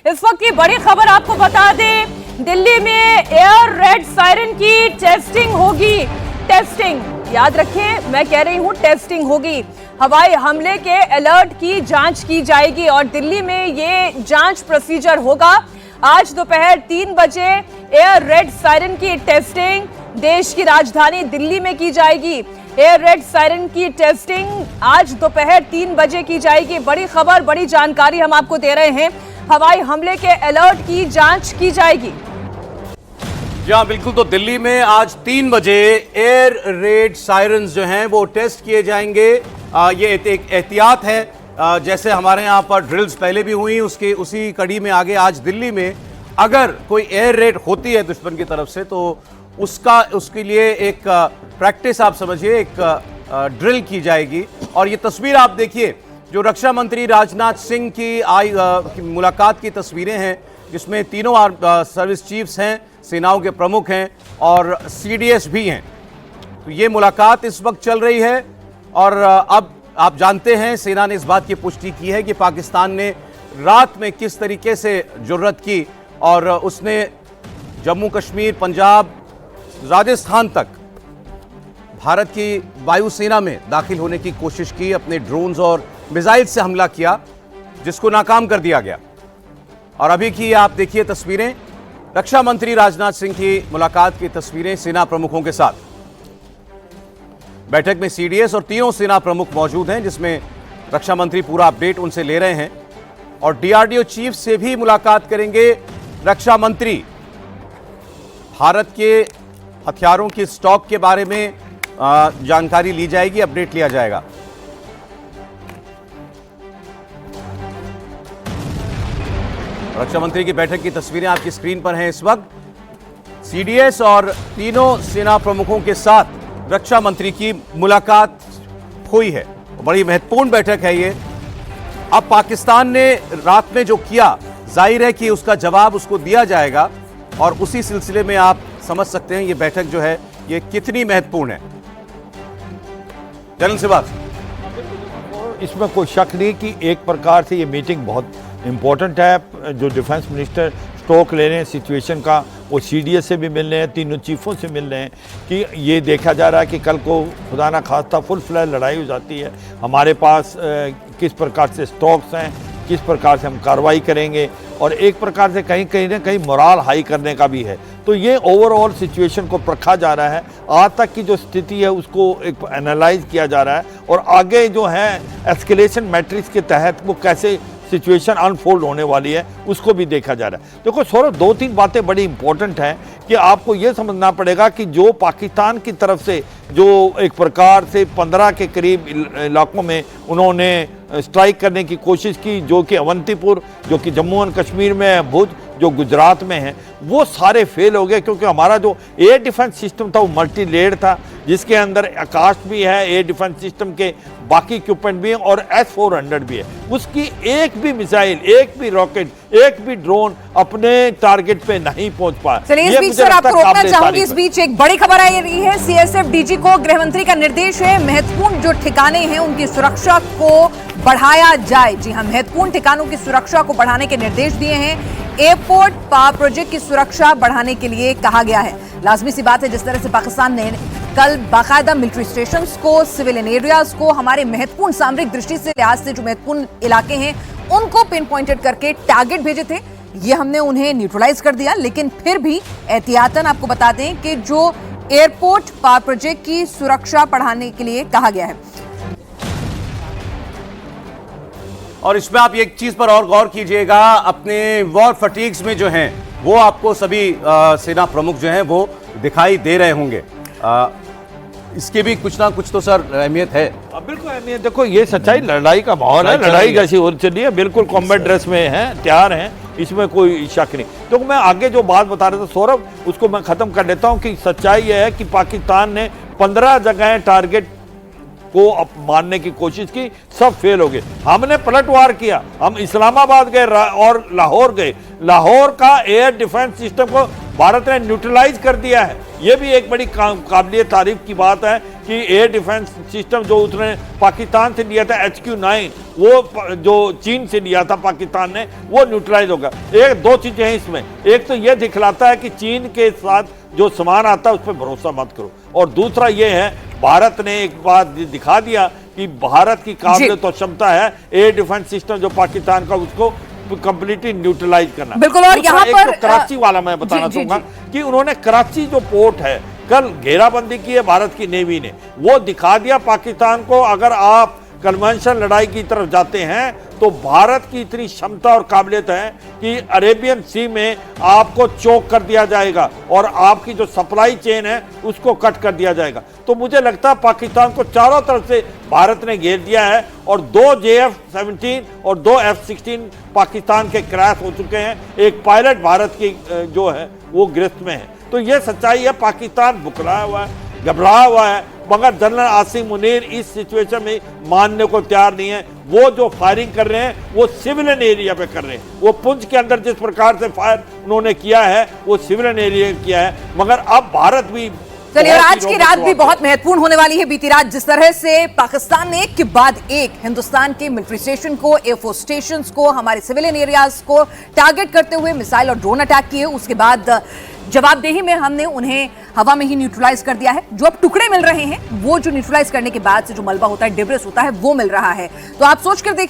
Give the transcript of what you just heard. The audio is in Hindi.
इस वक्त की बड़ी खबर आपको बता दें, दिल्ली में एयर रेड सायरन की टेस्टिंग होगी। टेस्टिंग, याद रखें, मैं कह रही हूं टेस्टिंग होगी। हवाई हमले के अलर्ट की जांच की जाएगी और दिल्ली में ये जांच प्रोसीजर होगा। आज दोपहर 3 बजे एयर रेड सायरन की टेस्टिंग देश की राजधानी दिल्ली में की जाएगी। एयर रेड सायरन की टेस्टिंग आज दोपहर 3 बजे की जाएगी। बड़ी खबर, बड़ी जानकारी हम आपको दे रहे हैं। हवाई हमले के अलर्ट की जांच की जाएगी। जी हाँ, बिल्कुल। तो दिल्ली में आज 3 बजे एयर रेड सायरन्स जो हैं वो टेस्ट किए जाएंगे। ये एक एहतियात है, जैसे हमारे यहाँ पर ड्रिल्स पहले भी हुई, उसी कड़ी में आगे आज दिल्ली में अगर कोई एयर रेड होती है दुश्मन की तरफ से तो उसके लिए एक प्रैक्टिस, आप समझिए, एक ड्रिल की जाएगी। और ये तस्वीर आप देखिए, जो रक्षा मंत्री राजनाथ सिंह की मुलाकात की तस्वीरें हैं, जिसमें तीनों सर्विस चीफ्स हैं, सेनाओं के प्रमुख हैं और सीडीएस भी हैं। तो ये मुलाकात इस वक्त चल रही है और अब आप जानते हैं सेना ने इस बात की पुष्टि की है कि पाकिस्तान ने रात में किस तरीके से जुर्रत की और उसने जम्मू कश्मीर, पंजाब, राजस्थान तक भारत की वायुसेना में दाखिल होने की कोशिश की, अपने ड्रोन्स और मिसाइल से हमला किया, जिसको नाकाम कर दिया गया। और अभी की आप देखिए तस्वीरें, रक्षा मंत्री राजनाथ सिंह की मुलाकात की तस्वीरें सेना प्रमुखों के साथ। बैठक में सीडीएस और तीनों सेना प्रमुख मौजूद हैं, जिसमें रक्षा मंत्री पूरा अपडेट उनसे ले रहे हैं और डीआरडीओ चीफ से भी मुलाकात करेंगे रक्षा मंत्री। भारत के हथियारों की स्टॉक के बारे में जानकारी ली जाएगी, अपडेट लिया जाएगा। रक्षा मंत्री की बैठक की तस्वीरें आपकी स्क्रीन पर हैं इस वक्त। सीडीएस और तीनों सेना प्रमुखों के साथ रक्षा मंत्री की मुलाकात हुई है। बड़ी महत्वपूर्ण बैठक है ये। अब पाकिस्तान ने रात में जो किया, जाहिर है कि उसका जवाब उसको दिया जाएगा और उसी सिलसिले में आप समझ सकते हैं ये बैठक जो है ये कितनी महत्वपूर्ण है। जनरल सिवास, इसमें कोई शक नहीं कि एक प्रकार से ये मीटिंग बहुत इम्पोर्टेंट है। जो डिफेंस मिनिस्टर स्टॉक ले रहे हैं सिचुएशन का, वो सीडीएस से भी मिल रहे हैं, तीनों चीफों से मिल रहे हैं कि ये देखा जा रहा है कि कल को खुदा ना खास्ता फुल फ्लैश लड़ाई हो जाती है, हमारे पास किस प्रकार से स्टॉक्स हैं, किस प्रकार से हम कार्रवाई करेंगे और एक प्रकार से कहीं ना कहीं मोराल हाई करने का भी है। तो ये ओवरऑल सिचुएशन को परखा जा रहा है, आज तक की जो स्थिति है उसको एक एनालाइज किया जा रहा है और आगे जो है एस्केलेशन मैट्रिक्स के तहत वो कैसे सिचुएशन अनफोल्ड होने वाली है उसको भी देखा जा रहा है। देखो सौरभ, 2-3 बातें बड़ी इंपॉर्टेंट हैं कि आपको ये समझना पड़ेगा कि जो पाकिस्तान की तरफ से जो एक प्रकार से 15 के करीब इलाकों में उन्होंने स्ट्राइक करने की कोशिश की, जो कि अवंतीपुर, जो कि जम्मू एंड कश्मीर में है, भुज जो गुजरात में है, वो सारे फेल हो गए क्योंकि हमारा जो एयर डिफेंस सिस्टम था वो मल्टी लेयर था, जिसके अंदर आकाश भी है, एयर डिफेंस सिस्टम के बाकी इक्विपमेंट भी है और S-400 भी है। उसकी एक भी मिसाइल, एक भी रॉकेट, एक भी ड्रोन अपने टारगेट पे नहीं पहुंच पाया। चलिए, इस बीच सर आपको रोकना चाहूंगी। इस बीच एक बड़ी खबर आई रही है, सीएसएफ डीजी को गृह मंत्री का निर्देश है, महत्वपूर्ण जो ठिकाने हैं उनकी सुरक्षा को बढ़ाया जाए। जी हाँ, महत्वपूर्ण ठिकानों की सुरक्षा को बढ़ाने के निर्देश दिए हैं। एयरपोर्ट पावर प्रोजेक्ट की सुरक्षा बढ़ाने के लिए कहा गया है। लाजमी सी बात है, जिस तरह से पाकिस्तान ने कल बाकायदा मिलिट्री स्टेशंस को, सिविलियन एरियाज को, हमारे महत्वपूर्ण सामरिक दृष्टि से लिहाज से जो महत्वपूर्ण इलाके हैं उनको पिन पॉइंटेड करके टारगेट भेजे थे, ये हमने उन्हें न्यूट्रलाइज कर दिया। लेकिन फिर भी एहतियातन आपको बता दें कि जो एयरपोर्ट पावर प्रोजेक्ट की सुरक्षा बढ़ाने के लिए कहा गया है। और इसमें आप एक चीज पर और गौर कीजिएगा, अपने वॉर फटीग्स में जो हैं वो आपको सभी सेना प्रमुख जो हैं वो दिखाई दे रहे होंगे। इसके भी कुछ ना कुछ तो सर अहमियत है। बिल्कुल अहमियत, देखो ये सच्चाई, लड़ाई का माहौल है, लड़ाई जैसी हो चली है, बिल्कुल कॉम्बैट ड्रेस में हैं, तैयार हैं, इसमें कोई शक नहीं। तो मैं आगे जो बात बता रहा था सौरभ, उसको मैं खत्म कर लेता हूं कि सच्चाई यह है कि पाकिस्तान ने 15 जगह टारगेट को मारने की कोशिश की, सब फेल हो गए। हमने पलटवार किया, हम इस्लामाबाद गए और लाहौर गए, लाहौर का एयर डिफेंस सिस्टम को भारत ने न्यूट्रलाइज कर दिया है। ये भी एक बड़ी काबिलियत तारीफ की बात है कि एयर डिफेंस सिस्टम जो उसने पाकिस्तान से लिया था HQ-9, वो जो चीन से लिया था पाकिस्तान ने, वो न्यूट्रलाइज होगा। एक दो चीजें हैं इसमें, एक तो ये दिखलाता है कि चीन के साथ जो सामान आता है उस पर भरोसा मत करो, और दूसरा ये है भारत ने एक बात दिखा दिया कि भारत की काबिलियत और क्षमता है एयर डिफेंस सिस्टम जो पाकिस्तान का, उसको कंप्लीटली न्यूट्रलाइज करना। बिल्कुल। और यहाँ पर तो कराची वाला मैं बताना चाहूंगा कि उन्होंने कराची जो पोर्ट है, कल घेराबंदी की है भारत की नेवी ने, वो दिखा दिया पाकिस्तान को अगर आप कन्वेंशन लड़ाई की तरफ जाते हैं तो भारत की इतनी क्षमता और काबिलियत है कि अरेबियन सी में आपको चोक कर दिया जाएगा और आपकी जो सप्लाई चेन है उसको कट कर दिया जाएगा। तो मुझे लगता है पाकिस्तान को चारों तरफ से भारत ने घेर दिया है, और 2 JF-17 और 2 F-16 पाकिस्तान के क्रैश हो चुके हैं। एक पायलट भारत की जो है वो गिरफ्त में है। तो ये सच्चाई है, पाकिस्तान बुकराया हुआ है, घबराया हुआ है, मगर जनरल आसिम मुनीर इस सिचुएशन में मानने को तैयार नहीं है। वो जो फायरिंग कर रहे हैं वो सिविलियन एरिया पे कर रहे हैं। वो पुंछ के अंदर जिस प्रकार से फायर उन्होंने किया है वो सिविलियन एरिया किया है, मगर अब भारत भी। चलिए, आज की रात भी बहुत महत्वपूर्ण होने वाली है। बीती रात जिस तरह से पाकिस्तान ने एक के बाद एक हिंदुस्तान के मिलिट्री स्टेशन को, एयरफोर्स स्टेशंस को, हमारे सिविलियन एरियाज को टारगेट करते हुए मिसाइल और ड्रोन अटैक किए, उसके बाद जवाबदेही में हमने उन्हें हवा में ही न्यूट्रलाइज कर दिया है। जो अब टुकड़े मिल रहे हैं वो जो न्यूट्रलाइज करने के बाद से जो मलबा होता है, डिब्रिस होता है, वो मिल रहा है। तो आप सोच कर देखिए।